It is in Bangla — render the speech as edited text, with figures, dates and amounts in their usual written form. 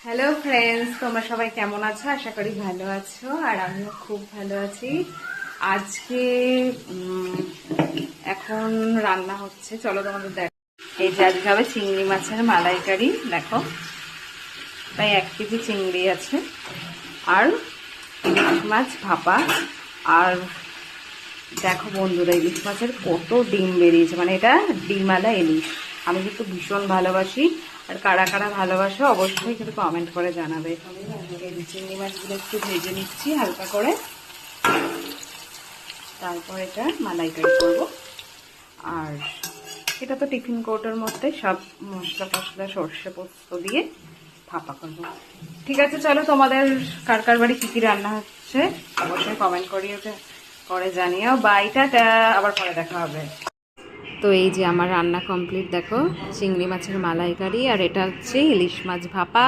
হ্যালো ফ্রেন্ডস, তোমরা সবাই কেমন আছো? আশা করি ভালো আছো, আর আমিও খুব ভালো আছি। আজকে এখন রান্না হচ্ছে, চলো তোমাদের দেখো। এই যে আজকে হবে চিংড়ি মাছের মালাইকারি। দেখো, প্রায় 1 কেজি চিংড়ি আছে, আর ইলিশ মাছ ভাপা। আর দেখো বন্ধুরা, ইলিশ মাছের কত ডিম বেরিয়েছে, মানে এটা ডিমওয়ালা ইলিশ। আমি কিন্তু ভীষণ ভালোবাসি, আর কারা কারা ভালোবাসো অবশ্যই কিন্তু কমেন্ট করে জানাবে। এই যে চিংড়ি মাছগুলো একটু ভেজে নিচ্ছি হালকা করে, তারপর এটা মালাইকারি করবো। আর এটা তো টিফিন কৌটোর মধ্যে সব মশলা টশলা সর্ষে পোস্ত দিয়ে ভাপা করবো। ঠিক আছে, চলো তোমাদের কার কার বাড়ি কী কী রান্না হচ্ছে অবশ্যই কমেন্ট করে জানিও। বাইটা আবার পরে দেখা হবে। তো এই যে আমার রান্না কমপ্লিট, দেখো চিংড়ি মাছের মালাইকারি, আর এটা হচ্ছে ইলিশ মাছ ভাপা।